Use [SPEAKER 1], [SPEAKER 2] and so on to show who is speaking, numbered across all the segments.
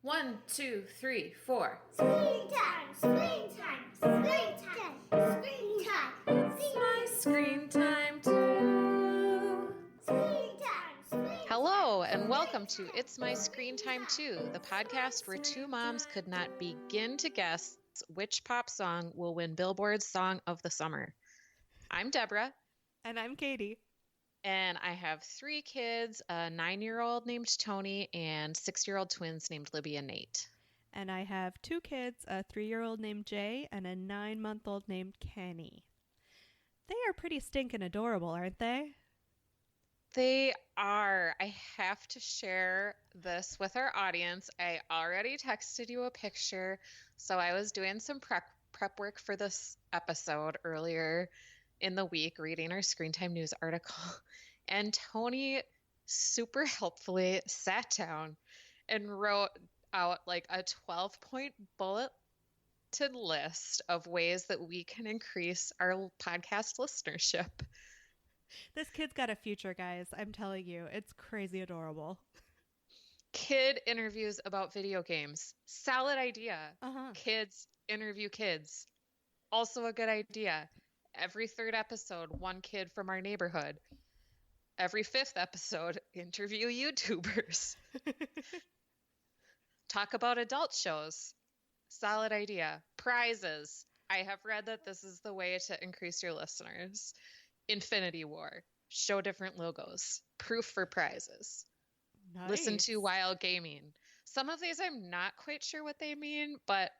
[SPEAKER 1] 1, 2, 3, 4.
[SPEAKER 2] Screen time, screen time, screen time,
[SPEAKER 1] It's my screen time too.
[SPEAKER 2] screen time, screen
[SPEAKER 3] Hello, and welcome to It's My Screen Time Too, the podcast where two moms could not begin to guess which pop song will win Billboard's Song of the Summer. I'm Deborah,
[SPEAKER 4] And I'm Katie.
[SPEAKER 3] and I have three kids, a 9-year-old named Tony and 6-year-old twins named Libby and Nate.
[SPEAKER 4] And I have two kids, a 3-year-old named Jay and a 9-month-old named Kenny. They are pretty stinking adorable, aren't they?
[SPEAKER 3] They are. I have to share this with our audience. I already texted you a picture, so I was doing some prep work for this episode earlier in the week, reading our Screen Time News article, and Tony super helpfully sat down and wrote out like a 12-point bulleted list of ways that we can increase our podcast listenership.
[SPEAKER 4] This kid's got a future, guys. I'm telling you, it's crazy adorable.
[SPEAKER 3] Kid interviews about video games. Solid idea.
[SPEAKER 4] Uh-huh.
[SPEAKER 3] Kids interview kids. Also a good idea. Every third episode, one kid from our neighborhood. Every fifth episode, interview YouTubers. Talk about adult shows. Solid idea. Prizes. I have read that this is the way to increase your listeners. Infinity War. Show different logos. Proof for prizes.
[SPEAKER 4] Nice.
[SPEAKER 3] Listen to while gaming. Some of these I'm not quite sure what they mean, but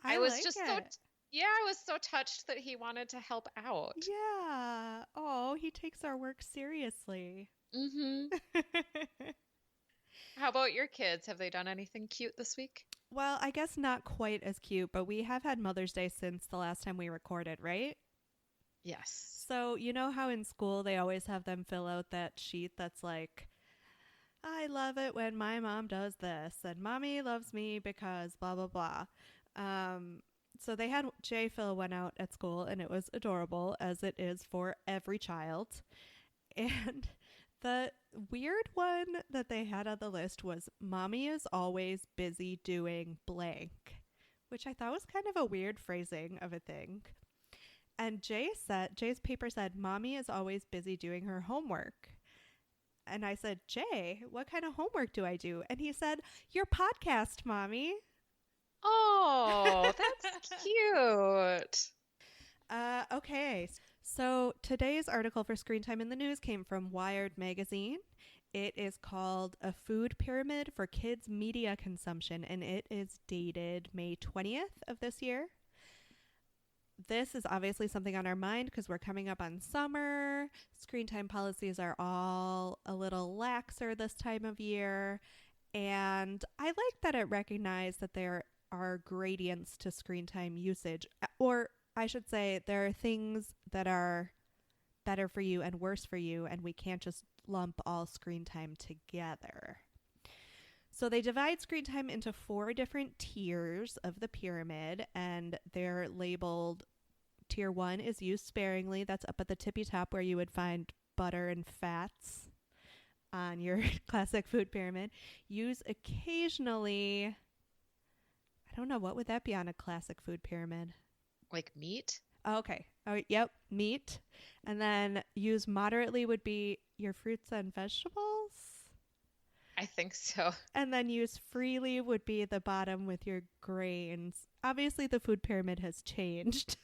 [SPEAKER 3] I was
[SPEAKER 4] like
[SPEAKER 3] just
[SPEAKER 4] it.
[SPEAKER 3] I was so touched that he wanted to help out.
[SPEAKER 4] Yeah. Oh, he takes our work seriously.
[SPEAKER 3] Mm-hmm. How about your kids? Have they done anything cute this week?
[SPEAKER 4] Well, I guess not quite as cute, but we have had Mother's Day since the last time we recorded, right?
[SPEAKER 3] Yes.
[SPEAKER 4] So, you know how in school they always have them fill out that sheet that's like, I love it when my mom does this, and mommy loves me because blah, blah, blah. So they had Jay fill one out at school, and it was adorable, as it is for every child. And the weird one that they had on the list was, mommy is always busy doing blank, which I thought was kind of a weird phrasing of a thing. And Jay's paper said, mommy is always busy doing her homework. And I said, Jay, what kind of homework do I do? And he said, your podcast, mommy.
[SPEAKER 3] Oh, that's cute.
[SPEAKER 4] Okay. So today's article for Screen Time in the News came from Wired Magazine. It is called A Food Pyramid for Kids Media Consumption, and it is dated May 20th of this year. This is obviously something on our mind because we're coming up on summer. Screen time policies are all a little laxer this time of year. And I like that it recognized that there are gradients to screen time usage. Or I should say there are things that are better for you and worse for you, and we can't just lump all screen time together. So they divide screen time into 4 different tiers of the pyramid, and they're labeled tier 1 is used sparingly. That's up at the tippy top where you would find butter and fats on your classic food pyramid. Use occasionally. I don't know, what would that be on a classic food pyramid?
[SPEAKER 3] Like meat?
[SPEAKER 4] Oh, okay. Oh, yep, meat. And then use moderately would be your fruits and vegetables.
[SPEAKER 3] I think so.
[SPEAKER 4] And then use freely would be the bottom with your grains. Obviously, the food pyramid has changed.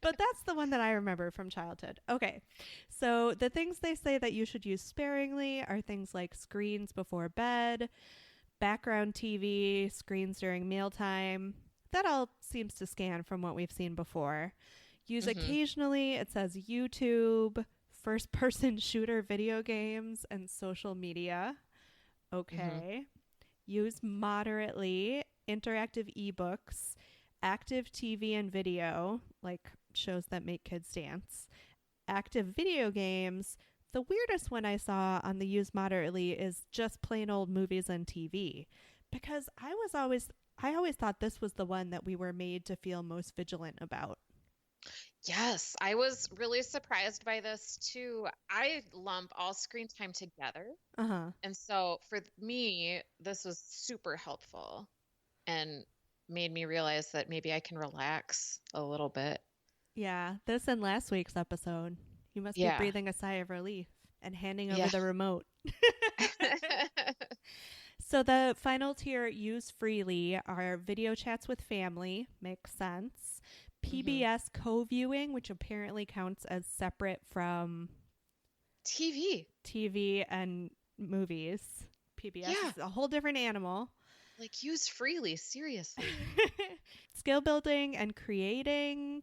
[SPEAKER 4] But that's the one that I remember from childhood. Okay. So the things they say that you should use sparingly are things like screens before bed, background TV, screens during mealtime. That all seems to scan from what we've seen before. Use occasionally, it says YouTube, first-person shooter video games, and social media. Okay. Use moderately, interactive ebooks, active TV and video, like shows that make kids dance, active video games. The weirdest one I saw on the use moderately is just plain old movies and TV, because I always thought this was the one that we were made to feel most vigilant about.
[SPEAKER 3] Yes, I was really surprised by this too. I lump all screen time together.
[SPEAKER 4] Uh-huh.
[SPEAKER 3] And so for me, this was super helpful and made me realize that maybe I can relax a little bit.
[SPEAKER 4] Yeah, this and last week's episode. You must be
[SPEAKER 3] Yeah.
[SPEAKER 4] breathing a sigh of relief and handing over
[SPEAKER 3] Yeah.
[SPEAKER 4] the remote. So the final tier, use freely, are video chats with family, makes sense.
[SPEAKER 3] Mhm.
[SPEAKER 4] PBS co-viewing, which apparently counts as separate from
[SPEAKER 3] TV.
[SPEAKER 4] TV and movies. PBS
[SPEAKER 3] Yeah.
[SPEAKER 4] is a whole different animal.
[SPEAKER 3] Like use freely, seriously.
[SPEAKER 4] Skill building and creating,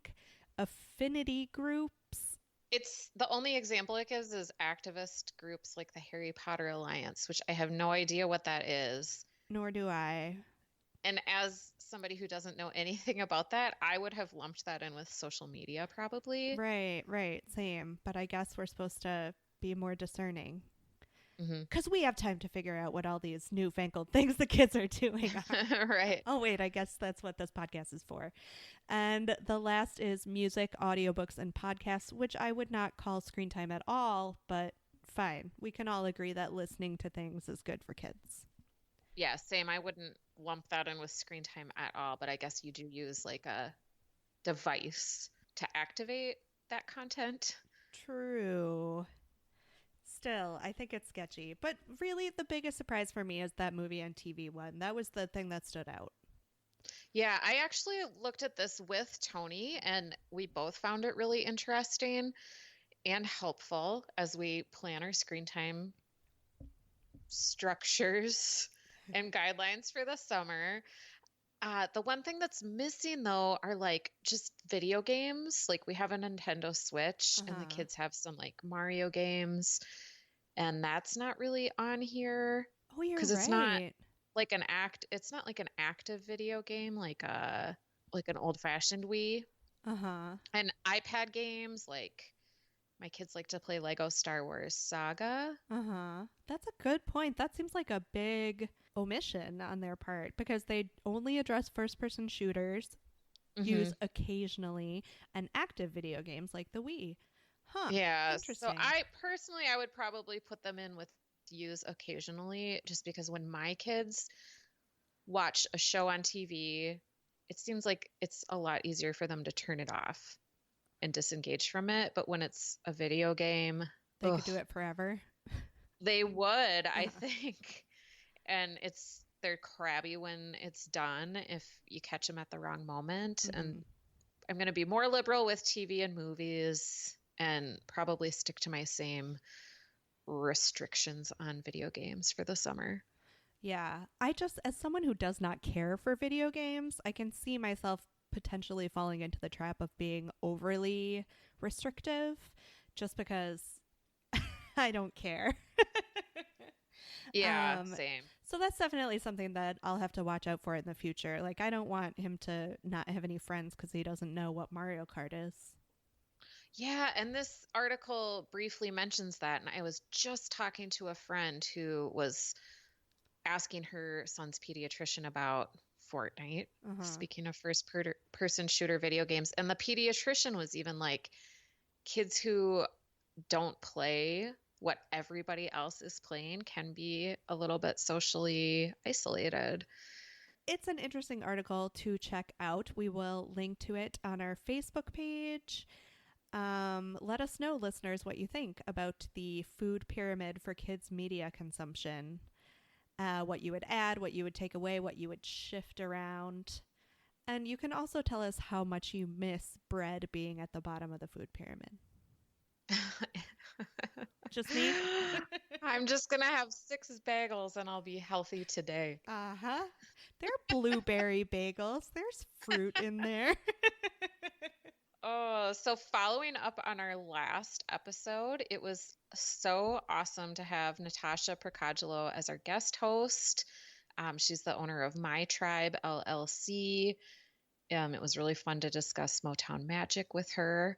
[SPEAKER 4] affinity groups.
[SPEAKER 3] It's the only example it gives is activist groups like the Harry Potter Alliance, which I have no idea what that is.
[SPEAKER 4] Nor do I.
[SPEAKER 3] And as somebody who doesn't know anything about that, I would have lumped that in with social media probably.
[SPEAKER 4] Right, same. But I guess we're supposed to be more discerning.
[SPEAKER 3] Hmm.
[SPEAKER 4] Because we have time to figure out what all these newfangled things the kids are doing are.
[SPEAKER 3] Right.
[SPEAKER 4] Oh, wait, I guess that's what this podcast is for. And the last is music, audiobooks, and podcasts, which I would not call screen time at all, but fine. We can all agree that listening to things is good for kids.
[SPEAKER 3] Yeah, same. I wouldn't lump that in with screen time at all, but I guess you do use like a device to activate that content.
[SPEAKER 4] True. Still, I think it's sketchy. But really, the biggest surprise for me is that movie on TV one. That was the thing that stood out.
[SPEAKER 3] Yeah, I actually looked at this with Tony, and we both found it really interesting and helpful as we plan our screen time structures and guidelines for the summer. The one thing that's missing though are like just video games. Like we have a Nintendo Switch and the
[SPEAKER 4] Uh-huh.
[SPEAKER 3] kids have some like Mario games, and that's not really on here
[SPEAKER 4] Oh, you're
[SPEAKER 3] because
[SPEAKER 4] right.
[SPEAKER 3] it's not like an active video game like an old-fashioned Wii.
[SPEAKER 4] Uh-huh.
[SPEAKER 3] And iPad games, like my kids like to play Lego Star Wars Saga.
[SPEAKER 4] Uh-huh. That's a good point. That seems like a big omission on their part because they only address first-person shooters,
[SPEAKER 3] Hmm.
[SPEAKER 4] use occasionally, and active video games like the Wii. Huh.
[SPEAKER 3] Yeah, so
[SPEAKER 4] Interesting.
[SPEAKER 3] I would probably put them in with use occasionally just because when my kids watch a show on TV, it seems like it's a lot easier for them to turn it off and disengage from it. But when it's a video game,
[SPEAKER 4] They could
[SPEAKER 3] ugh,
[SPEAKER 4] do it forever.
[SPEAKER 3] they would, I
[SPEAKER 4] Uh-huh.
[SPEAKER 3] think. And they're crabby when it's done if you catch them at the wrong moment.
[SPEAKER 4] Mhm.
[SPEAKER 3] And I'm going to be more liberal with TV and movies and probably stick to my same restrictions on video games for the summer.
[SPEAKER 4] Yeah. I just, as someone who does not care for video games, I can see myself potentially falling into the trap of being overly restrictive just because I don't care.
[SPEAKER 3] Yeah,
[SPEAKER 4] um,
[SPEAKER 3] same.
[SPEAKER 4] so that's definitely something that I'll have to watch out for in the future. Like, I don't want him to not have any friends because he doesn't know what Mario Kart is.
[SPEAKER 3] Yeah, and this article briefly mentions that. And I was just talking to a friend who was asking her son's pediatrician about Fortnite,
[SPEAKER 4] Uh-huh.
[SPEAKER 3] speaking of person shooter video games. And the pediatrician was even like, kids who don't play what everybody else is playing can be a little bit socially isolated.
[SPEAKER 4] It's an interesting article to check out. We will link to it on our Facebook page. Let us know, listeners, what you think about the food pyramid for kids' media consumption. What you would add, what you would take away, what you would shift around. And you can also tell us how much you miss bread being at the bottom of the food pyramid. Just me?
[SPEAKER 3] I'm just gonna have 6 bagels and I'll be healthy today.
[SPEAKER 4] Uh-huh. They're blueberry bagels. There's fruit in there.
[SPEAKER 3] Oh, so following up on our last episode, it was so awesome to have Natasha Procagelo as our guest host. She's the owner of My Tribe LLC. It was really fun to discuss Motown Magic with her.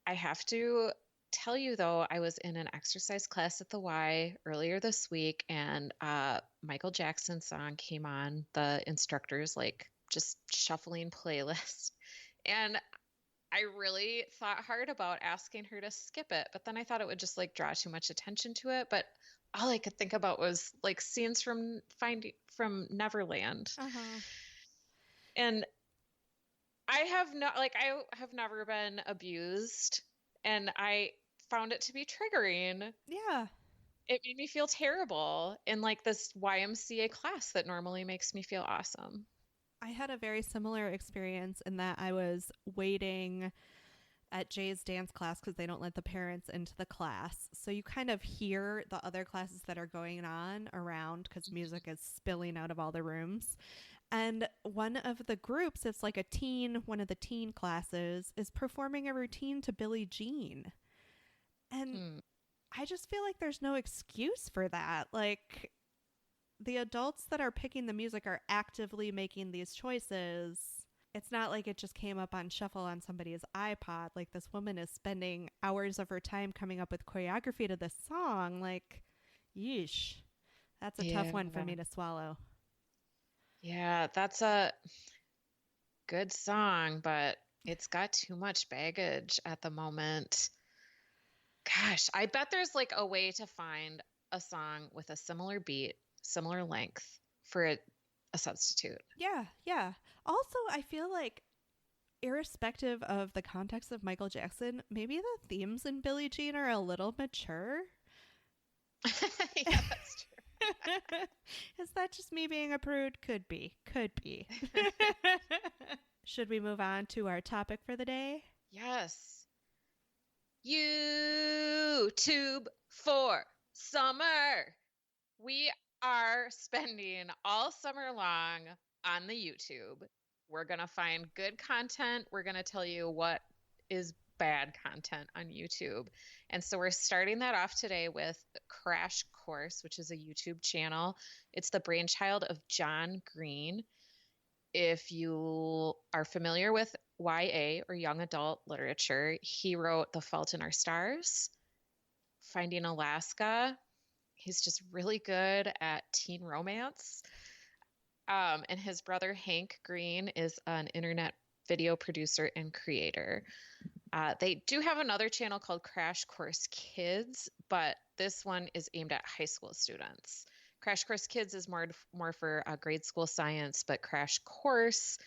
[SPEAKER 3] I have to tell you though, I was in an exercise class at the Y earlier this week, and Michael Jackson's song came on. The instructor's like just shuffling playlist, and I really thought hard about asking her to skip it, but then I thought it would just like draw too much attention to it. But all I could think about was like scenes from Finding from Neverland.
[SPEAKER 4] Uh-huh.
[SPEAKER 3] And I have never been abused, and I found it to be triggering.
[SPEAKER 4] Yeah.
[SPEAKER 3] It made me feel terrible in like this YMCA class that normally makes me feel awesome.
[SPEAKER 4] I had a very similar experience in that I was waiting at Jay's dance class because they don't let the parents into the class. So you kind of hear the other classes that are going on around because music is spilling out of all the rooms. And one of the groups, it's like one of the teen classes, is performing a routine to Billie Jean. And
[SPEAKER 3] Hmm.
[SPEAKER 4] I just feel like there's no excuse for that. Like, the adults that are picking the music are actively making these choices. It's not like it just came up on shuffle on somebody's iPod. Like, this woman is spending hours of her time coming up with choreography to this song. Like, yeesh. That's a tough one for me to swallow.
[SPEAKER 3] Yeah, that's a good song, but it's got too much baggage at the moment. Gosh, I bet there's like a way to find a song with a similar beat, similar length for a substitute.
[SPEAKER 4] Yeah, yeah. Also, I feel like, irrespective of the context of Michael Jackson, maybe the themes in Billie Jean are a little mature.
[SPEAKER 3] Yeah, that's true.
[SPEAKER 4] Is that just me being a prude? Could be. Could be. Should we move on to our topic for the day?
[SPEAKER 3] Yes. YouTube for summer. We are spending all summer long on the YouTube. We're going to find good content. We're going to tell you what is bad content on YouTube. And so we're starting that off today with Crash Course, which is a YouTube channel. It's the brainchild of John Green. If you are familiar with YA or young adult literature, he wrote The Fault in Our Stars, Finding Alaska. He's just really good at teen romance. And his brother, Hank Green, is an internet video producer and creator. They do have another channel called Crash Course Kids, but this one is aimed at high school students. Crash Course Kids is more for grade school science, but Crash Course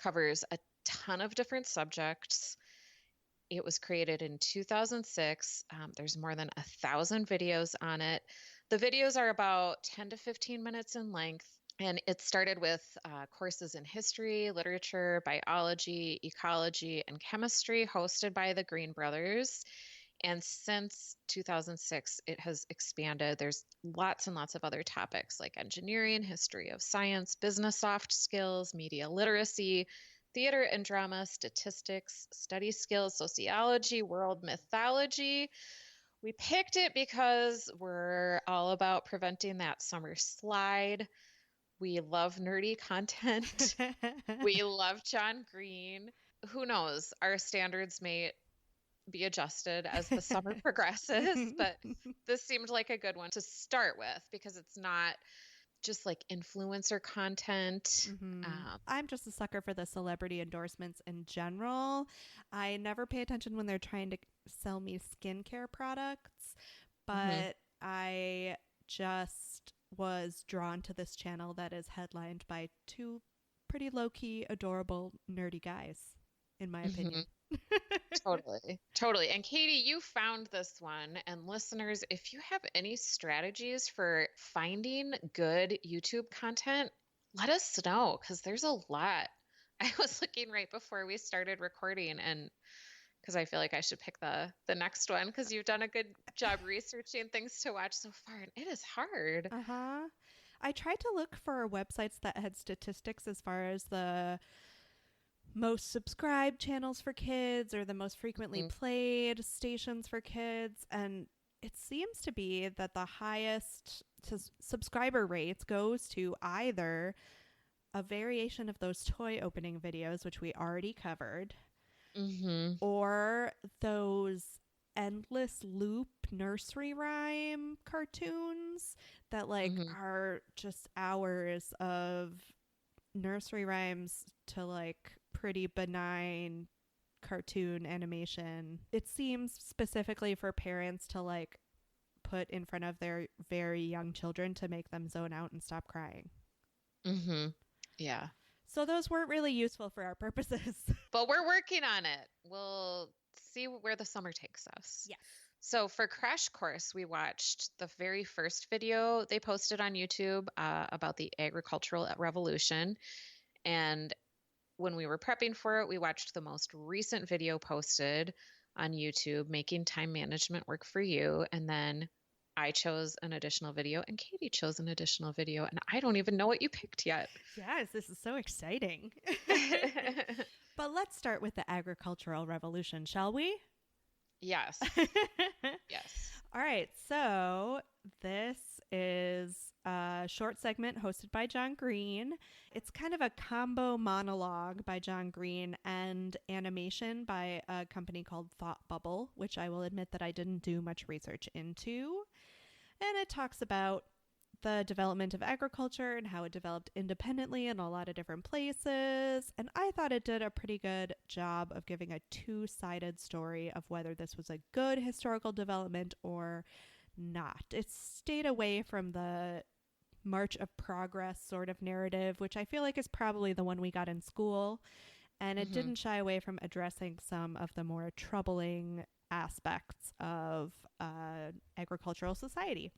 [SPEAKER 3] covers a ton of different subjects. It was created in 2006. There's more than 1,000 videos on it. The videos are about 10 to 15 minutes in length. And it started with courses in history, literature, biology, ecology, and chemistry hosted by the Green brothers. And since 2006, it has expanded. There's lots and lots of other topics like engineering, history of science, business soft skills, media literacy, theater and drama, statistics, study skills, sociology, world mythology. We picked it because we're all about preventing that summer slide. We love nerdy content. We love John Green. Who knows? Our standards may be adjusted as the summer progresses, but this seemed like a good one to start with because it's not just like influencer content.
[SPEAKER 4] Mm-hmm. I'm just a sucker for the celebrity endorsements in general. I never pay attention when they're trying to sell me skincare products, but I just was drawn to this channel that is headlined by two pretty low-key, adorable, nerdy guys, in my opinion.
[SPEAKER 3] Totally. And Katie, you found this one. And listeners, if you have any strategies for finding good YouTube content, let us know because there's a lot. I was looking right before we started recording, and because I feel like I should pick the next one because you've done a good job researching things to watch so far, and it is hard.
[SPEAKER 4] I tried to look for websites that had statistics as far as the most subscribed channels for kids or the most frequently played stations for kids, and it seems to be that the highest subscriber rates goes to either a variation of those toy opening videos, which we already covered, or those endless loop nursery rhyme cartoons that like are just hours of nursery rhymes to like pretty benign cartoon animation. It seems specifically for parents to like put in front of their very young children to make them zone out and stop crying.
[SPEAKER 3] Mm-hmm. Yeah.
[SPEAKER 4] So those weren't really useful for our purposes.
[SPEAKER 3] But we're working on it. We'll see where the summer takes us.
[SPEAKER 4] Yeah.
[SPEAKER 3] So for Crash Course, we watched the very first video they posted on YouTube about the agricultural revolution. And when we were prepping for it, we watched the most recent video posted on YouTube, Making Time Management Work for You. And then I chose an additional video and Katie chose an additional video. And I don't even know what you picked yet.
[SPEAKER 4] Yes, this is so exciting. But let's start with the agricultural revolution, shall we?
[SPEAKER 3] Yes. Yes.
[SPEAKER 4] All right. So this is a short segment hosted by John Green. It's kind of a combo monologue by John Green and animation by a company called Thought Bubble, which I will admit that I didn't do much research into. And it talks about the development of agriculture and how it developed independently in a lot of different places. And I thought it did a pretty good job of giving a two-sided story of whether this was a good historical development or not. It stayed away from the March of Progress sort of narrative, which I feel like is probably the one we got in school. And it didn't shy away from addressing some of the more troubling aspects of agricultural society.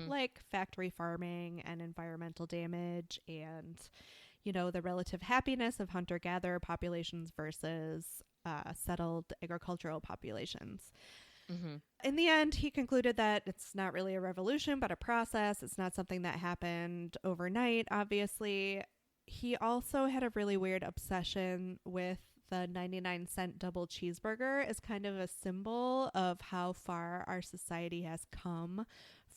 [SPEAKER 4] Like factory farming and environmental damage and, you know, the relative happiness of hunter-gatherer populations versus settled agricultural populations. In the end, he concluded that it's not really a revolution, but a process. It's not something that happened overnight, obviously. He also had a really weird obsession with the 99-cent double cheeseburger as kind of a symbol of how far our society has come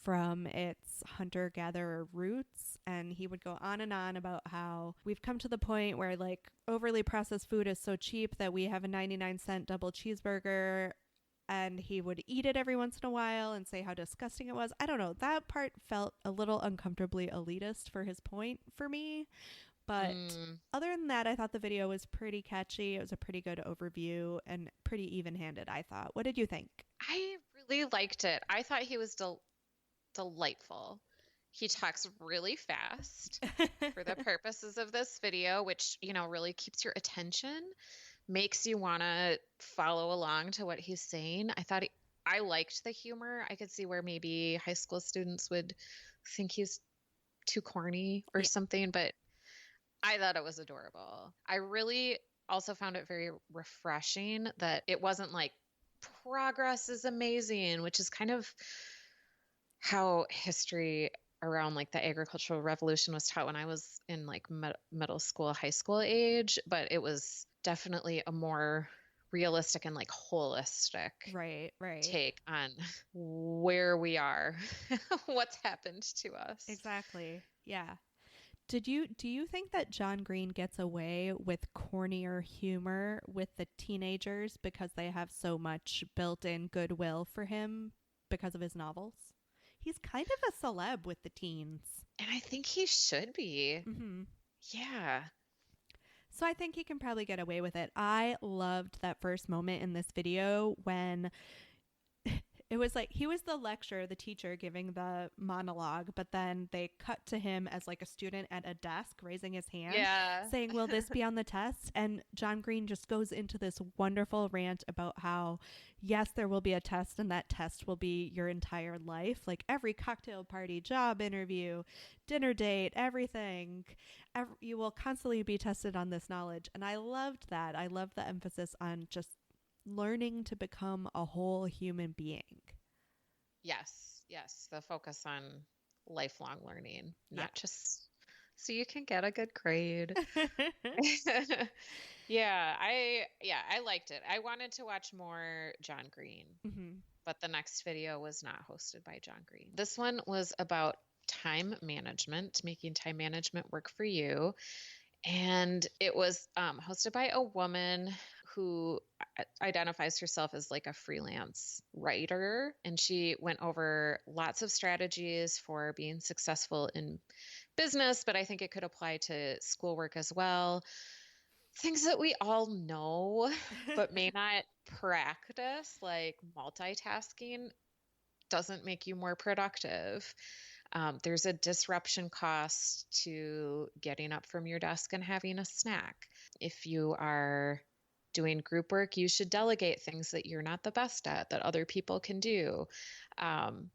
[SPEAKER 4] from its hunter-gatherer roots. And he would go on and on about how we've come to the point where like overly processed food is so cheap that we have a 99-cent double cheeseburger, and he would eat it every once in a while and say how disgusting it was. I don't know. That part felt a little uncomfortably elitist for his point for me. But other than that, I thought the video was pretty catchy. It was a pretty good overview and pretty even-handed, I thought. What did you think?
[SPEAKER 3] I really liked it. I thought he was delightful. He talks really fast for the purposes of this video, which, you know, really keeps your attention, makes you want to follow along to what he's saying. I liked the humor. I could see where maybe high school students would think he's too corny or something, but I thought it was adorable. I really also found it very refreshing that it wasn't like progress is amazing, which is kind of how history around like the agricultural revolution was taught when I was in like middle school, high school age, but it was definitely a more realistic and like holistic take on where we are, what's happened to us.
[SPEAKER 4] Exactly. Yeah. Do you think that John Green gets away with cornier humor with the teenagers because they have so much built-in goodwill for him because of his novels? He's kind of a celeb with the teens.
[SPEAKER 3] And I think he should be. Yeah.
[SPEAKER 4] So I think he can probably get away with it. I loved that first moment in this video when it was like he was the teacher giving the monologue, but then they cut to him as like a student at a desk raising his hand, saying, "Will this be on the test?" And John Green just goes into this wonderful rant about how, yes, there will be a test, and that test will be your entire life. Like every cocktail party, job interview, dinner date, everything. You will constantly be tested on this knowledge. And I loved that. I loved the emphasis on just learning to become a whole human being.
[SPEAKER 3] Yes. The focus on lifelong learning, not just so you can get a good grade. I liked it. I wanted to watch more John Green, but the next video was not hosted by John Green. This one was about time management, making time management work for you. And it was hosted by a woman who identifies herself as like a freelance writer. And she went over lots of strategies for being successful in business, but I think it could apply to schoolwork as well. things that we all know, but may not practice, like multitasking, doesn't make you more productive. There's a disruption cost to getting up from your desk and having a snack. If you are doing group work, you should delegate things that you're not the best at that other people can do.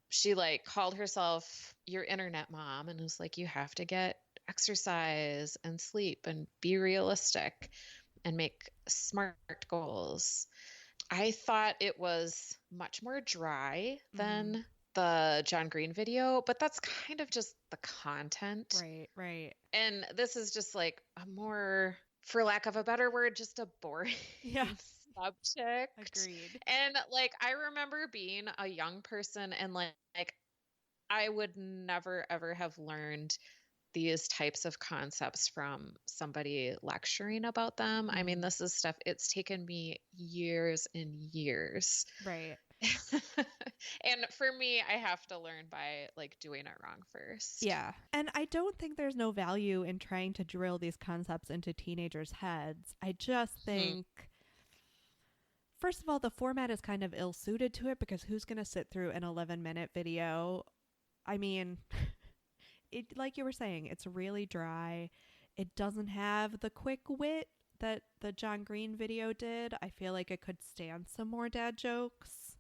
[SPEAKER 3] She like called herself your internet mom and was like, you have to get exercise and sleep and be realistic and make smart goals. I thought it was much more dry than the John Green video, but that's kind of just the content.
[SPEAKER 4] Right.
[SPEAKER 3] And this is just like a more, for lack of a better word, just a boring subject.
[SPEAKER 4] Agreed.
[SPEAKER 3] And like, I remember being a young person and like I would never ever have learned these types of concepts from somebody lecturing about them. I mean, this is stuff, it's taken me years and years.
[SPEAKER 4] Right.
[SPEAKER 3] And for me, I have to learn by like doing it wrong first.
[SPEAKER 4] Yeah. And I don't think there's no value in trying to drill these concepts into teenagers' heads. I just think, first of all, the format is kind of ill-suited to it because who's going to sit through an 11-minute video? I mean, it, like you were saying, it's really dry. It doesn't have the quick wit that the John Green video did. I feel like it could stand some more dad jokes.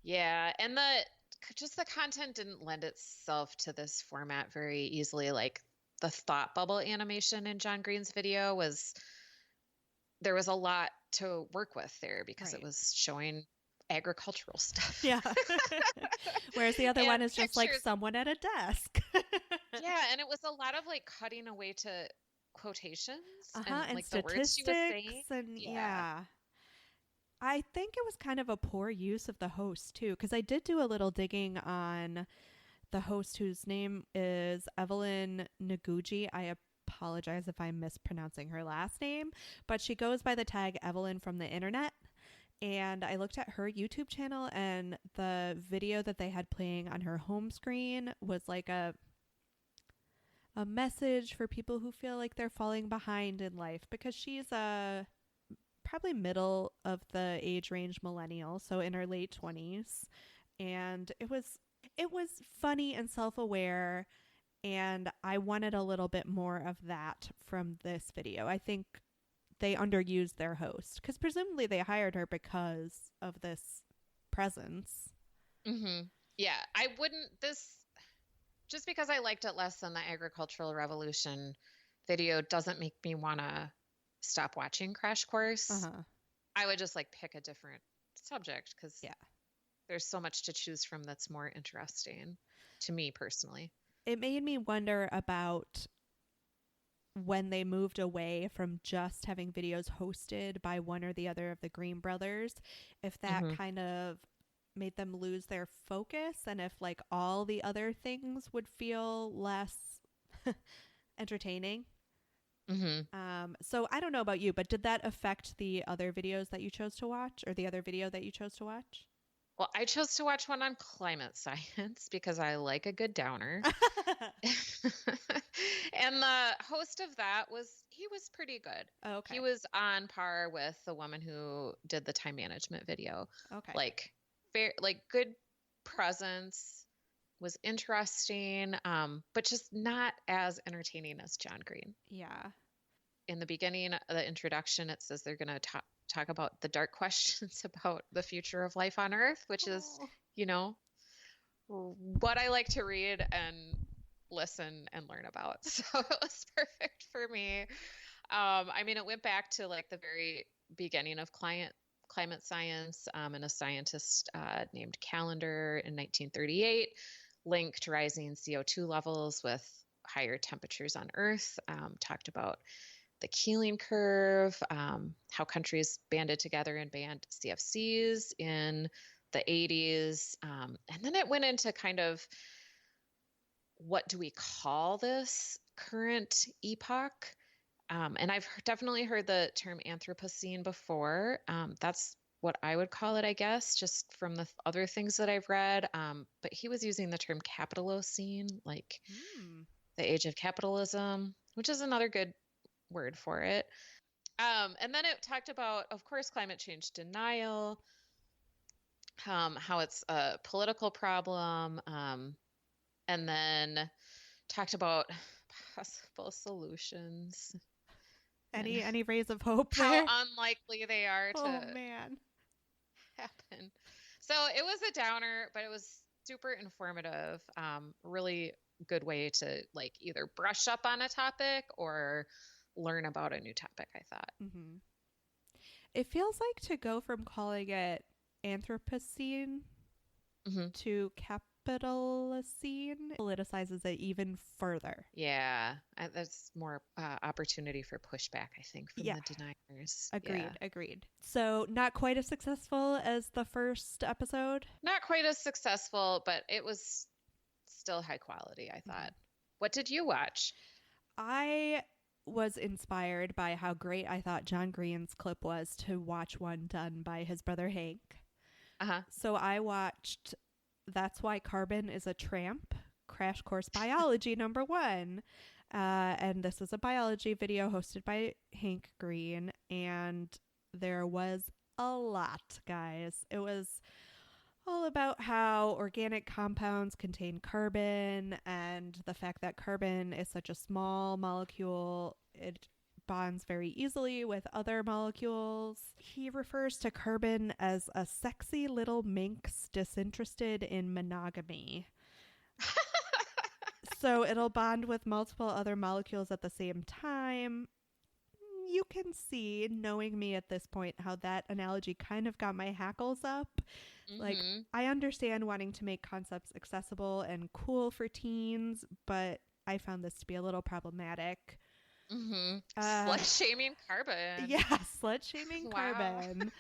[SPEAKER 3] Yeah, and the content didn't lend itself to this format very easily. Like the thought bubble animation in John Green's video there was a lot to work with there because it was showing agricultural stuff.
[SPEAKER 4] Yeah. Whereas the other one is just like
[SPEAKER 3] pictures.
[SPEAKER 4] someone at a desk.
[SPEAKER 3] Yeah, and it was a lot of like cutting away to quotations
[SPEAKER 4] and
[SPEAKER 3] like the words she was saying.
[SPEAKER 4] And yeah. I think it was kind of a poor use of the host too, because I did do a little digging on the host whose name is Evelyn Noguchi. I apologize if I'm mispronouncing her last name, but she goes by the tag Evelyn from the internet. And I looked at her YouTube channel, and the video that they had playing on her home screen was like a message for people who feel like they're falling behind in life, because she's a probably middle of the age range millennial, so in her late 20s. And it was funny and self-aware, and I wanted a little bit more of that from this video. I think they underused their host because presumably they hired her because of this presence.
[SPEAKER 3] Yeah, I wouldn't, just because I liked it less than the agricultural revolution video doesn't make me want to stop watching Crash Course. I would just like pick a different subject because there's so much to choose from that's more interesting to me personally.
[SPEAKER 4] It made me wonder about when they moved away from just having videos hosted by one or the other of the Green brothers, if that kind of made them lose their focus, and if like all the other things would feel less entertaining. So I don't know about you, but did that affect the other videos that you chose to watch, or the other video that you chose to watch?
[SPEAKER 3] Well, I chose to watch one on climate science because I like a good downer. And the host of that he was pretty good.
[SPEAKER 4] Oh, okay.
[SPEAKER 3] He was on par with the woman who did the time management video.
[SPEAKER 4] Okay.
[SPEAKER 3] Like fair, like good presence, was interesting, but just not as entertaining as John Green.
[SPEAKER 4] Yeah.
[SPEAKER 3] In the beginning, the introduction, it says they're going to talk about the dark questions about the future of life on Earth, which is, what I like to read and listen and learn about. So it was perfect for me. I mean, it went back to like the very beginning of climate science, and a scientist named Callender in 1938 linked rising CO2 levels with higher temperatures on Earth, talked about the Keeling curve, how countries banded together and banned CFCs in the 80s. And then it went into kind of, what do we call this current epoch? And I've definitely heard the term Anthropocene before. That's what I would call it, I guess, just from the other things that I've read. But he was using the term Capitalocene, like the age of capitalism, which is another good word for it. And then it talked about, of course, climate change denial, how it's a political problem, and then talked about possible solutions.
[SPEAKER 4] Any rays of hope
[SPEAKER 3] How
[SPEAKER 4] there?
[SPEAKER 3] unlikely they are
[SPEAKER 4] Oh
[SPEAKER 3] to
[SPEAKER 4] man.
[SPEAKER 3] happen. So it was a downer, but it was super informative. Really good way to like either brush up on a topic or learn about a new topic, I thought.
[SPEAKER 4] Hmm. It feels like to go from calling it Anthropocene
[SPEAKER 3] Hmm.
[SPEAKER 4] to Capitalocene politicizes it even further.
[SPEAKER 3] Yeah, that's more opportunity for pushback, I think, from
[SPEAKER 4] Yeah.
[SPEAKER 3] the deniers.
[SPEAKER 4] Agreed,
[SPEAKER 3] Yeah.
[SPEAKER 4] agreed. So, not quite as successful as the first episode.
[SPEAKER 3] Not quite as successful, but it was still high quality, I thought. What did you watch?
[SPEAKER 4] I was inspired by how great I thought John Green's clip was to watch one done by his brother Hank.
[SPEAKER 3] Uh-huh.
[SPEAKER 4] So I watched That's Why Carbon is a Tramp, Crash Course Biology #1. And this was a biology video hosted by Hank Green. And there was a lot, guys. It was all about how organic compounds contain carbon and the fact that carbon is such a small molecule. It bonds very easily with other molecules. He refers to carbon as a sexy little minx disinterested in monogamy. So it'll bond with multiple other molecules at the same time. You can see, knowing me at this point, how that analogy kind of got my hackles up. Like,
[SPEAKER 3] Mhm.
[SPEAKER 4] I understand wanting to make concepts accessible and cool for teens, but I found this to be a little problematic.
[SPEAKER 3] Slut shaming carbon.
[SPEAKER 4] Yeah, slut shaming
[SPEAKER 3] Wow.
[SPEAKER 4] carbon.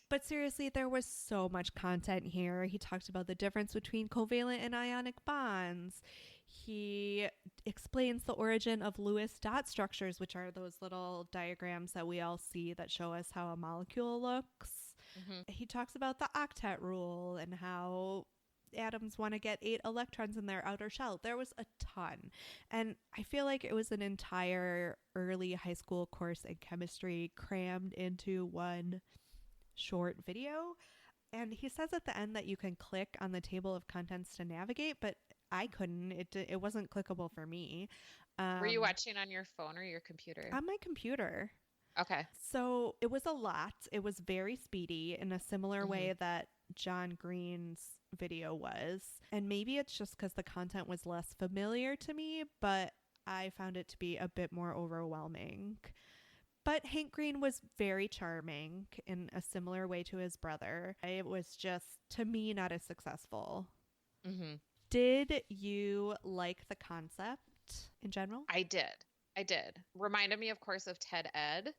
[SPEAKER 4] But seriously, there was so much content here. He talked about the difference between covalent and ionic bonds. He explains the origin of Lewis dot structures, which are those little diagrams that we all see that show us how a molecule looks.
[SPEAKER 3] Mhm.
[SPEAKER 4] He talks about the octet rule and how atoms want to get 8 electrons in their outer shell. There was a ton. And I feel like it was an entire early high school course in chemistry crammed into one short video. And he says at the end that you can click on the table of contents to navigate, but I couldn't. It wasn't clickable for me.
[SPEAKER 3] Were you watching on your phone or your computer?
[SPEAKER 4] On my computer?
[SPEAKER 3] Okay.
[SPEAKER 4] So it was a lot. It was very speedy in a similar way that John Green's video was. And maybe it's just because the content was less familiar to me, but I found it to be a bit more overwhelming. But Hank Green was very charming in a similar way to his brother. It was just, to me, not as successful.
[SPEAKER 3] Mhm.
[SPEAKER 4] Did you like the concept in general?
[SPEAKER 3] I did. Reminded me, of course, of TED Ed.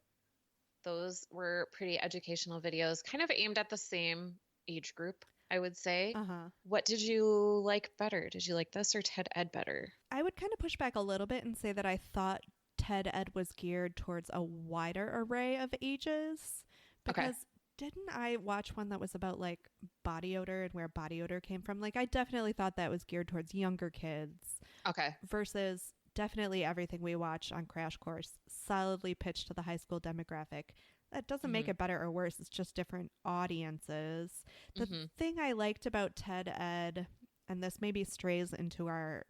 [SPEAKER 3] Those were pretty educational videos, kind of aimed at the same age group, I would say.
[SPEAKER 4] Uh-huh.
[SPEAKER 3] What did you like better? Did you like this or TED Ed better?
[SPEAKER 4] I would kind of push back a little bit and say that I thought TED Ed was geared towards a wider array of ages.
[SPEAKER 3] Okay.
[SPEAKER 4] Because didn't I watch one that was about like body odor and where body odor came from? Like, I definitely thought that was geared towards younger kids
[SPEAKER 3] Okay.
[SPEAKER 4] versus definitely everything we watch on Crash Course solidly pitched to the high school demographic. That doesn't make it better or worse. It's just different audiences. The thing I liked about TED Ed, and this maybe strays into our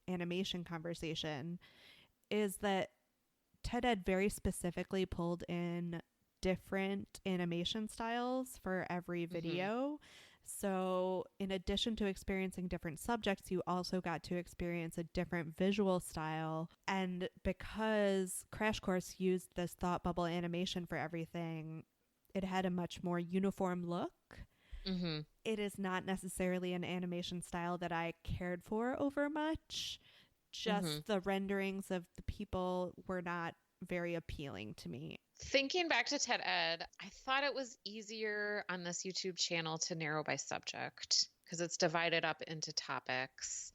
[SPEAKER 4] animation conversation, is that TED Ed very specifically pulled in different animation styles for every video. So in addition to experiencing different subjects, you also got to experience a different visual style. And because Crash Course used this thought bubble animation for everything, it had a much more uniform look.
[SPEAKER 3] Mm-hmm.
[SPEAKER 4] It is not necessarily an animation style that I cared for over much. Just the renderings of the people were not very appealing to me.
[SPEAKER 3] Thinking back to TED Ed, I thought it was easier on this YouTube channel to narrow by subject because it's divided up into topics.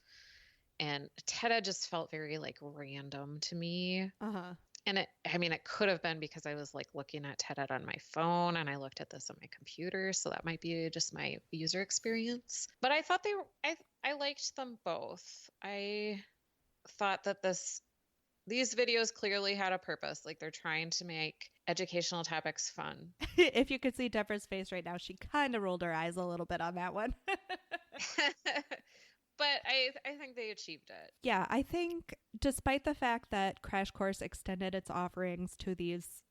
[SPEAKER 3] And TED Ed just felt very like random to me.
[SPEAKER 4] Uh-huh.
[SPEAKER 3] And it could have been because I was like looking at TED Ed on my phone and I looked at this on my computer. So that might be just my user experience. But I thought I liked them both. I thought that this these videos clearly had a purpose. Like they're trying to make educational topics fun.
[SPEAKER 4] If you could see Deborah's face right now, she kind of rolled her eyes a little bit on that one.
[SPEAKER 3] But I think they achieved it.
[SPEAKER 4] Yeah, I think despite the fact that Crash Course extended its offerings to these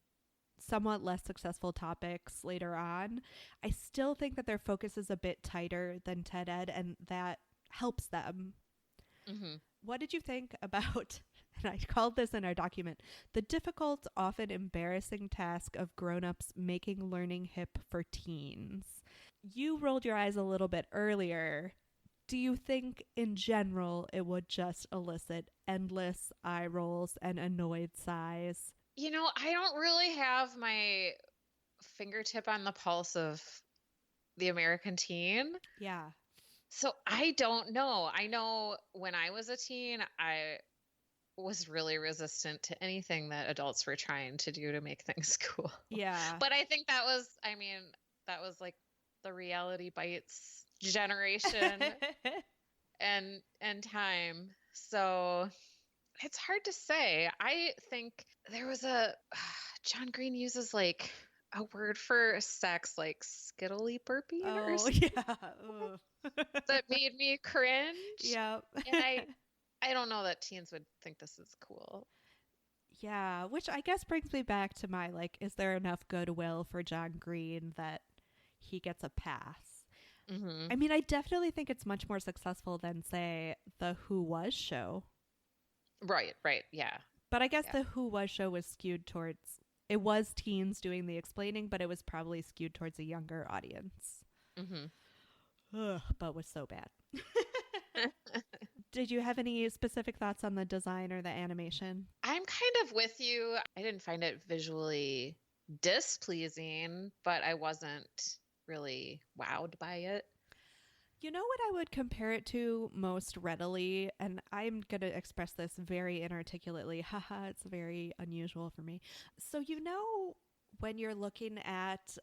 [SPEAKER 4] somewhat less successful topics later on, I still think that their focus is a bit tighter than TED Ed, and that helps them.
[SPEAKER 3] Mm-hmm.
[SPEAKER 4] What did you think about, and I called this in our document, the difficult, often embarrassing task of grown-ups making learning hip for teens? You rolled your eyes a little bit earlier. Do you think in general it would just elicit endless eye rolls and annoyed sighs?
[SPEAKER 3] You know, I don't really have my fingertip on the pulse of the American teen.
[SPEAKER 4] Yeah.
[SPEAKER 3] So I don't know. I know when I was a teen, I was really resistant to anything that adults were trying to do to make things cool.
[SPEAKER 4] Yeah.
[SPEAKER 3] But I think that was like the Reality Bites generation and time. So it's hard to say. I think there was John Green uses like a word for sex, like skittily burping or
[SPEAKER 4] Oh,
[SPEAKER 3] something
[SPEAKER 4] yeah. Ugh.
[SPEAKER 3] that made me cringe.
[SPEAKER 4] Yep.
[SPEAKER 3] And I don't know that teens would think this is cool.
[SPEAKER 4] Yeah, which I guess brings me back to my like, is there enough goodwill for John Green that he gets a pass?
[SPEAKER 3] Mm-hmm.
[SPEAKER 4] I mean, I definitely think it's much more successful than, say, the Who Was show.
[SPEAKER 3] Right, yeah.
[SPEAKER 4] But I guess
[SPEAKER 3] Yeah.
[SPEAKER 4] the Who Was show was skewed towards, it was teens doing the explaining, but it was probably skewed towards a younger audience.
[SPEAKER 3] Mm-hmm.
[SPEAKER 4] Ugh, but was so bad. Did you have any specific thoughts on the design or the animation?
[SPEAKER 3] I'm kind of with you. I didn't find it visually displeasing, but I wasn't really wowed by it.
[SPEAKER 4] You know what I would compare it to most readily, and I'm going to express this very inarticulately. Haha, it's very unusual for me. So, you know, when you're looking at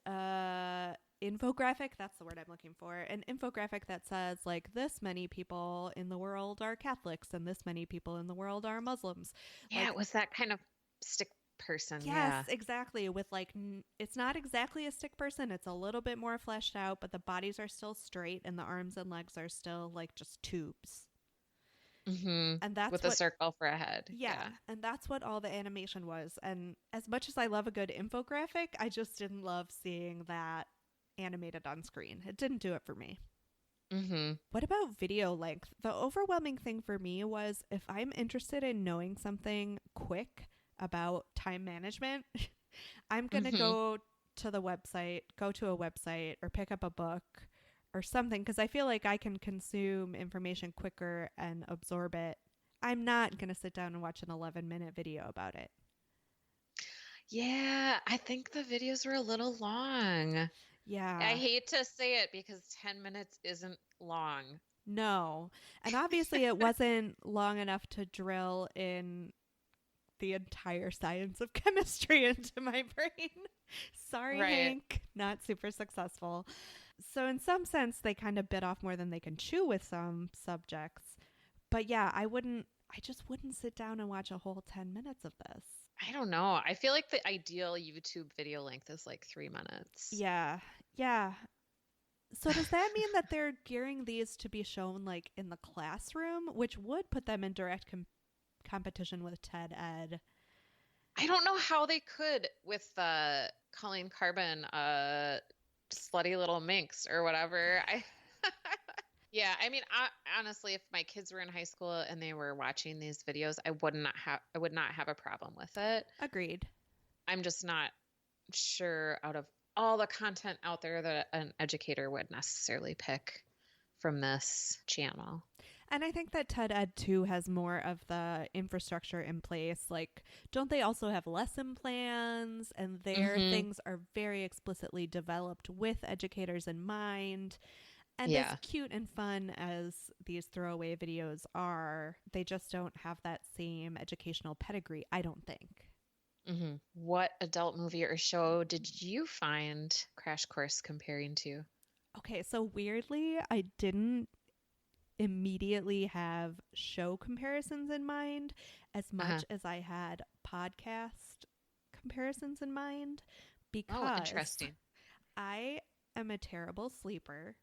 [SPEAKER 4] infographic, that's the word I'm looking for, an infographic that says like this many people in the world are Catholics and this many people in the world are Muslims.
[SPEAKER 3] Yeah,
[SPEAKER 4] Like,
[SPEAKER 3] it was that kind of stick person.
[SPEAKER 4] yes, exactly. With like, it's not exactly a stick person. It's a little bit more fleshed out, but the bodies are still straight and the arms and legs are still like just tubes.
[SPEAKER 3] Yeah. Mm-hmm.
[SPEAKER 4] And that's
[SPEAKER 3] With
[SPEAKER 4] what,
[SPEAKER 3] a circle for a head.
[SPEAKER 4] yeah, and that's what all the animation was. And as much as I love a good infographic, I just didn't love seeing that animated on screen. It didn't do it for me.
[SPEAKER 3] Mm-hmm.
[SPEAKER 4] What about video length? The overwhelming thing for me was if I'm interested in knowing something quick about time management, I'm going to
[SPEAKER 3] Mhm.
[SPEAKER 4] go to a website or pick up a book or something because I feel like I can consume information quicker and absorb it. I'm not going to sit down and watch an 11-minute video about it.
[SPEAKER 3] Yeah, I think the videos were a little long.
[SPEAKER 4] Yeah.
[SPEAKER 3] I hate to say it because 10 minutes isn't long.
[SPEAKER 4] No. And obviously it wasn't long enough to drill in the entire science of chemistry into my brain. Sorry,
[SPEAKER 3] Right.
[SPEAKER 4] Hank. Not super successful. So in some sense, they kind of bit off more than they can chew with some subjects. But yeah, I just wouldn't sit down and watch a whole 10 minutes of this.
[SPEAKER 3] I don't know. I feel like the ideal YouTube video length is like 3 minutes.
[SPEAKER 4] Yeah. Yeah. So does that mean that they're gearing these to be shown like in the classroom, which would put them in direct competition with TED Ed?
[SPEAKER 3] I don't know how they could with Colleen Carbon, slutty little minx or whatever. Yeah, I mean, honestly, if my kids were in high school and they were watching these videos, I would not have a problem with it.
[SPEAKER 4] Agreed.
[SPEAKER 3] I'm just not sure out of all the content out there that an educator would necessarily pick from this channel.
[SPEAKER 4] And I think that TED Ed 2 has more of the infrastructure in place. Like, don't they also have lesson plans? And their
[SPEAKER 3] Mhm.
[SPEAKER 4] things are very explicitly developed with educators in mind. And
[SPEAKER 3] Yeah.
[SPEAKER 4] as cute and fun as these throwaway videos are, they just don't have that same educational pedigree, I don't think.
[SPEAKER 3] Mm-hmm. What adult movie or show did you find Crash Course comparing to?
[SPEAKER 4] Okay, so weirdly, I didn't immediately have show comparisons in mind as much as I had podcast comparisons in mind, because
[SPEAKER 3] Oh, interesting.
[SPEAKER 4] I am a terrible sleeper,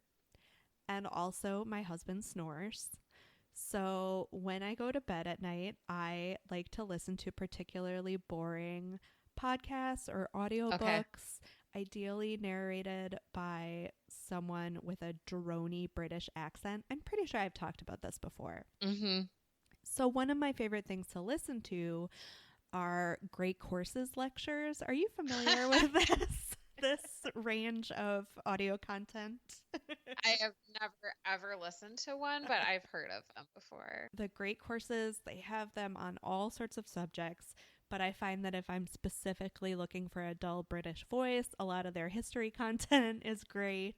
[SPEAKER 4] and also my husband snores. So when I go to bed at night, I like to listen to particularly boring podcasts or
[SPEAKER 3] Okay.
[SPEAKER 4] audiobooks, ideally narrated by someone with a droney British accent. I'm pretty sure I've talked about this before.
[SPEAKER 3] Mm-hmm.
[SPEAKER 4] So one of my favorite things to listen to are Great Courses lectures. Are you familiar with this range of audio content?
[SPEAKER 3] I have never ever listened to one, but I've heard of them before.
[SPEAKER 4] The Great Courses, they have them on all sorts of subjects, but I find that if I'm specifically looking for a dull British voice, a lot of their history content is great.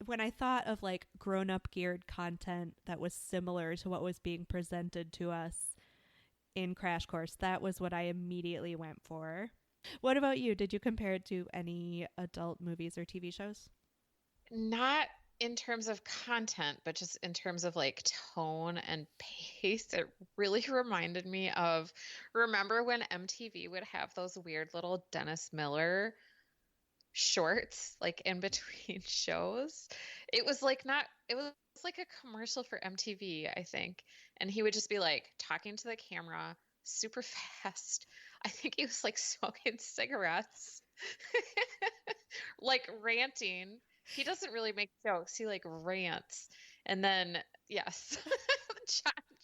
[SPEAKER 4] When I thought of like grown up geared content that was similar to what was being presented to us in Crash Course, that was what I immediately went for. What about you? Did you compare it to any adult movies or TV shows?
[SPEAKER 3] Not in terms of content, but just in terms of like tone and pace. It really reminded me of, remember when MTV would have those weird little Dennis Miller shorts like in between shows? It was like not, it was like a commercial for MTV, I think. And he would just be like talking to the camera super fast. I think he was like smoking cigarettes, like ranting. He doesn't really make jokes. He like rants. And then, yes,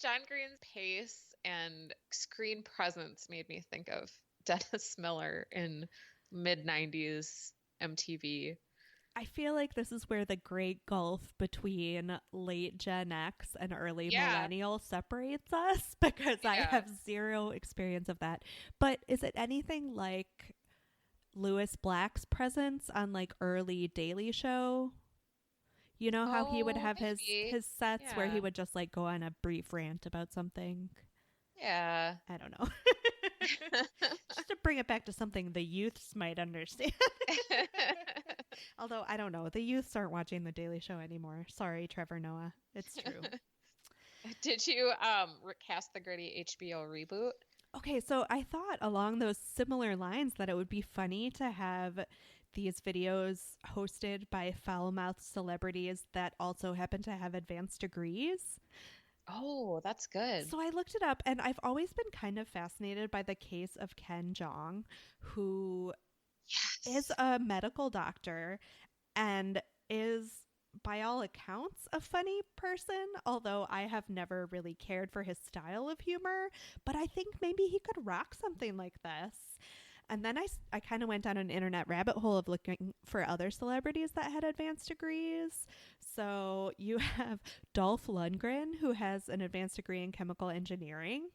[SPEAKER 3] John Green's pace and screen presence made me think of Dennis Miller in mid 90s MTV.
[SPEAKER 4] I feel like this is where the great gulf between late Gen X and early
[SPEAKER 3] Yeah.
[SPEAKER 4] millennial separates us, because I
[SPEAKER 3] Yeah.
[SPEAKER 4] have zero experience of that. But is it anything like Louis Black's presence on like early Daily Show? You know how he would
[SPEAKER 3] Oh,
[SPEAKER 4] have
[SPEAKER 3] maybe.
[SPEAKER 4] his sets where he
[SPEAKER 3] Yeah.
[SPEAKER 4] would just like go on a brief rant about something.
[SPEAKER 3] Yeah.
[SPEAKER 4] I don't know. Just to bring it back to something the youths might understand. Although I don't know, the youths aren't watching the Daily Show anymore. Sorry, Trevor Noah. It's true.
[SPEAKER 3] Did you recast the gritty HBO reboot?
[SPEAKER 4] Okay, so I thought along those similar lines that it would be funny to have these videos hosted by foul-mouthed celebrities that also happen to have advanced degrees.
[SPEAKER 3] Oh, that's good.
[SPEAKER 4] So I looked it up, and I've always been kind of fascinated by the case of Ken Jeong, who
[SPEAKER 3] Yes.
[SPEAKER 4] is a medical doctor and is, by all accounts, a funny person, although I have never really cared for his style of humor. But I think maybe he could rock something like this. And then I kind of went down an internet rabbit hole of looking for other celebrities that had advanced degrees. So you have Dolph Lundgren, who has an advanced degree in chemical engineering.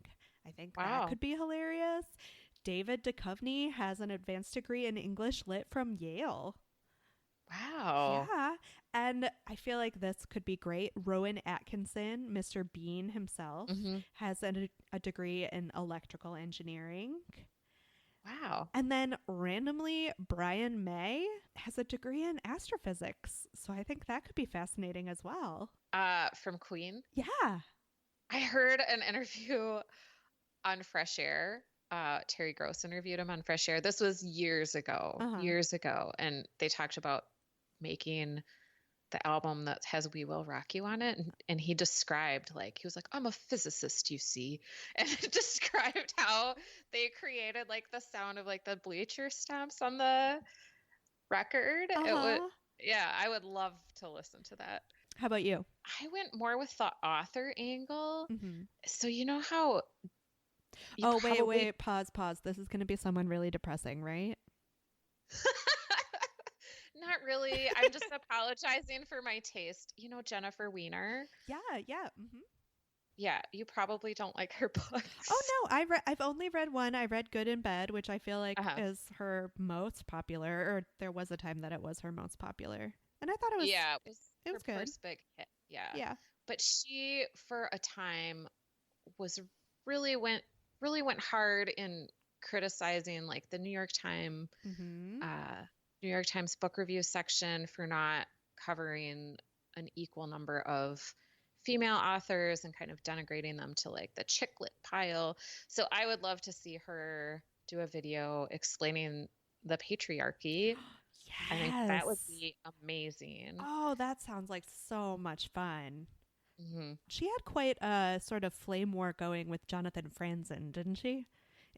[SPEAKER 4] I think
[SPEAKER 3] Wow.
[SPEAKER 4] that could be hilarious. David Duchovny has an advanced degree in English Lit from Yale.
[SPEAKER 3] Wow.
[SPEAKER 4] Yeah. And I feel like this could be great. Rowan Atkinson, Mr. Bean himself,
[SPEAKER 3] Hmm.
[SPEAKER 4] has a degree in electrical engineering.
[SPEAKER 3] Wow.
[SPEAKER 4] And then randomly, Brian May has a degree in astrophysics. So I think that could be fascinating as well.
[SPEAKER 3] From Queen.
[SPEAKER 4] Yeah.
[SPEAKER 3] I heard an interview on Fresh Air. Terry Gross interviewed him on Fresh Air. This was years ago, and they talked about making the album that has "We Will Rock You" on it, and he described, like, he was like, "I'm a physicist, you see," and it described how they created like the sound of like the bleacher stamps on the record. It would, yeah, I would love to listen to that.
[SPEAKER 4] How about you?
[SPEAKER 3] I went more with the author angle.
[SPEAKER 4] Mm-hmm.
[SPEAKER 3] So you know how you
[SPEAKER 4] Oh,
[SPEAKER 3] probably-
[SPEAKER 4] wait. Pause. This is going to be someone really depressing, right?
[SPEAKER 3] Not really. I'm just apologizing for my taste. You know Jennifer Weiner?
[SPEAKER 4] Yeah. Mm-hmm.
[SPEAKER 3] Yeah, you probably don't like her books.
[SPEAKER 4] Oh no, I've only read one. I read Good in Bed, which I feel like is her most popular, or there was a time that it was her most popular. And I thought it was
[SPEAKER 3] Yeah,
[SPEAKER 4] it was
[SPEAKER 3] her
[SPEAKER 4] good.
[SPEAKER 3] first big hit. Yeah.
[SPEAKER 4] Yeah.
[SPEAKER 3] But she, for a time, was really went hard in criticizing like the New York Times
[SPEAKER 4] Mm-hmm.
[SPEAKER 3] New York Times book review section for not covering an equal number of female authors and kind of denigrating them to like the chick lit pile. So I would love to see her do a video explaining the patriarchy.
[SPEAKER 4] Yes.
[SPEAKER 3] I think that would be amazing.
[SPEAKER 4] Oh, that sounds like so much fun.
[SPEAKER 3] Hmm.
[SPEAKER 4] She had quite a sort of flame war going with Jonathan Franzen, didn't she?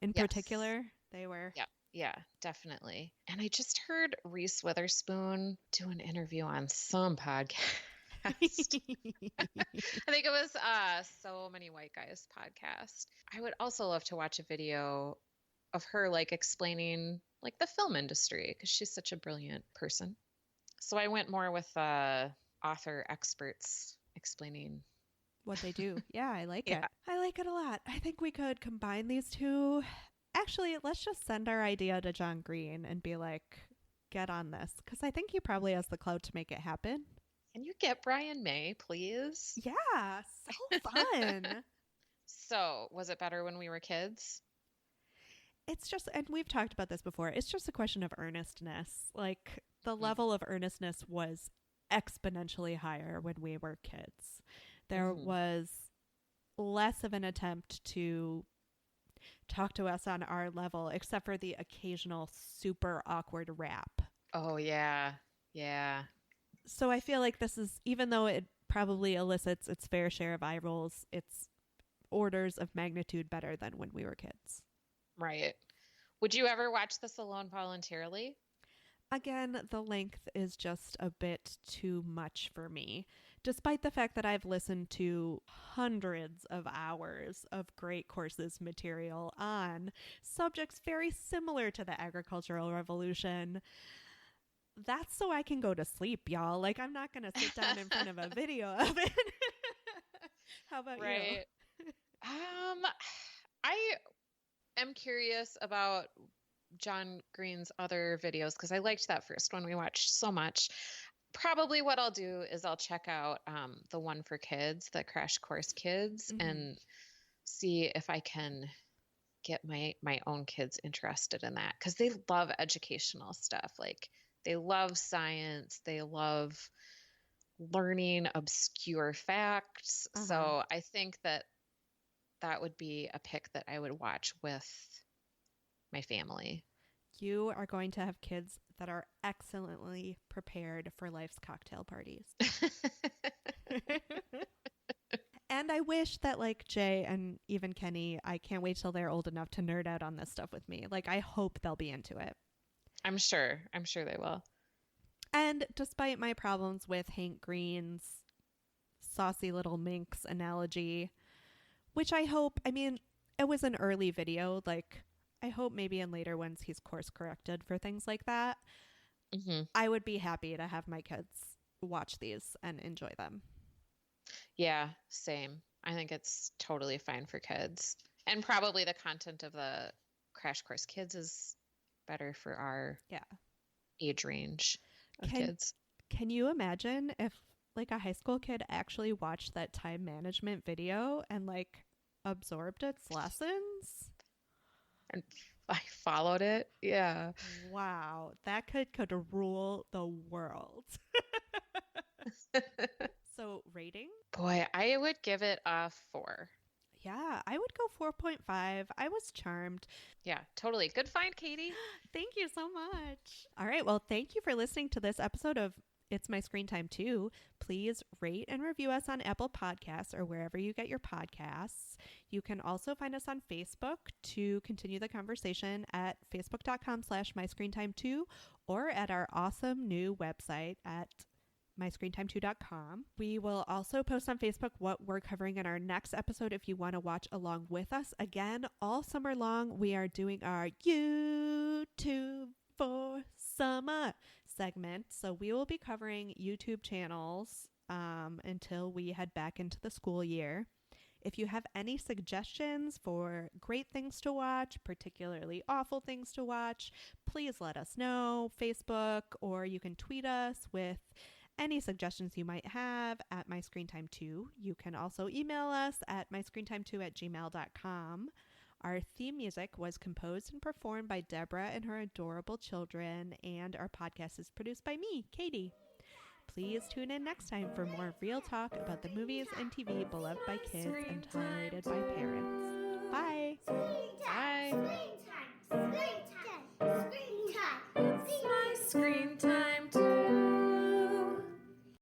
[SPEAKER 4] In
[SPEAKER 3] Yes.
[SPEAKER 4] particular, they were.
[SPEAKER 3] Yeah, definitely. And I just heard Reese Witherspoon do an interview on some podcast. I think it was So Many White Guys podcast. I would also love to watch a video of her like explaining like the film industry because she's such a brilliant person. So I went more with author experts explaining
[SPEAKER 4] What they do. Yeah, I like
[SPEAKER 3] Yeah.
[SPEAKER 4] it. I like it a lot. I think we could combine these two. Actually, let's just send our idea to John Green and be like, get on this. Because I think he probably has the clout to make it happen.
[SPEAKER 3] Can you get Brian May, please?
[SPEAKER 4] Yeah, so fun.
[SPEAKER 3] So, was it better when we were kids?
[SPEAKER 4] It's just, and we've talked about this before, it's just a question of earnestness. Like, the
[SPEAKER 3] Mhm.
[SPEAKER 4] level of earnestness was exponentially higher when we were kids. There
[SPEAKER 3] Mhm.
[SPEAKER 4] was less of an attempt to talk to us on our level, except for the occasional super awkward rap.
[SPEAKER 3] Oh, yeah. Yeah.
[SPEAKER 4] So I feel like this is, even though it probably elicits its fair share of eye rolls, it's orders of magnitude better than when we were kids.
[SPEAKER 3] Right. Would you ever watch this alone voluntarily?
[SPEAKER 4] Again, the length is just a bit too much for me, despite the fact that I've listened to hundreds of hours of Great Courses material on subjects very similar to the agricultural revolution. That's so I can go to sleep, y'all. Like, I'm not going to sit down in front of a video of it. How about you?
[SPEAKER 3] Right. I am curious about John Green's other videos because I liked that first one we watched so much. Probably what I'll do is I'll check out the one for kids, the Crash Course Kids,
[SPEAKER 4] Mhm.
[SPEAKER 3] and see if I can get my own kids interested in that because they love educational stuff. Like they love science, they love learning obscure facts.
[SPEAKER 4] Uh-huh.
[SPEAKER 3] So I think that would be a pick that I would watch with my family.
[SPEAKER 4] You are going to have kids that are excellently prepared for life's cocktail parties. And I wish that, like, Jay and even Kenny, I can't wait till they're old enough to nerd out on this stuff with me. Like, I hope they'll be into it.
[SPEAKER 3] I'm sure they will.
[SPEAKER 4] And despite my problems with Hank Green's saucy little minx analogy, which I hope, I mean, it was an early video. Like, I hope maybe in later ones he's course corrected for things like that.
[SPEAKER 3] Hmm.
[SPEAKER 4] I would be happy to have my kids watch these and enjoy them.
[SPEAKER 3] Yeah, same. I think it's totally fine for kids. And probably the content of the Crash Course Kids is better for our
[SPEAKER 4] Yeah.
[SPEAKER 3] age range of
[SPEAKER 4] Can-
[SPEAKER 3] kids.
[SPEAKER 4] Can you imagine if like a high school kid actually watched that time management video and like absorbed its lessons?
[SPEAKER 3] And I followed it. Yeah.
[SPEAKER 4] Wow, that kid could rule the world. So rating?
[SPEAKER 3] Boy, I would give it a 4.
[SPEAKER 4] Yeah, I would go 4.5. I was charmed.
[SPEAKER 3] Yeah, totally. Good find, Katie.
[SPEAKER 4] Thank you so much. All right, well, thank you for listening to this episode of It's My Screen Time Too. Please rate and review us on Apple Podcasts or wherever you get your podcasts. You can also find us on Facebook to continue the conversation at facebook.com/myscreentime2 or at our awesome new website at myscreentime2.com. We will also post on Facebook what we're covering in our next episode if you want to watch along with us. Again, all summer long, we are doing our YouTube for Summer segment. So we will be covering YouTube channels until we head back into the school year. If you have any suggestions for great things to watch, particularly awful things to watch, please let us know. Facebook, or you can tweet us with any suggestions you might have at myscreentime2. You can also email us at myscreentime2@gmail.com. Our theme music was composed and performed by Deborah and her adorable children, and our podcast is produced by me, Katie. Please tune in next time for more real talk about the movies and TV beloved by kids and tolerated by parents. Bye.
[SPEAKER 3] Bye.
[SPEAKER 2] Screen time. Screen time. Screen time.
[SPEAKER 1] It's my screen time.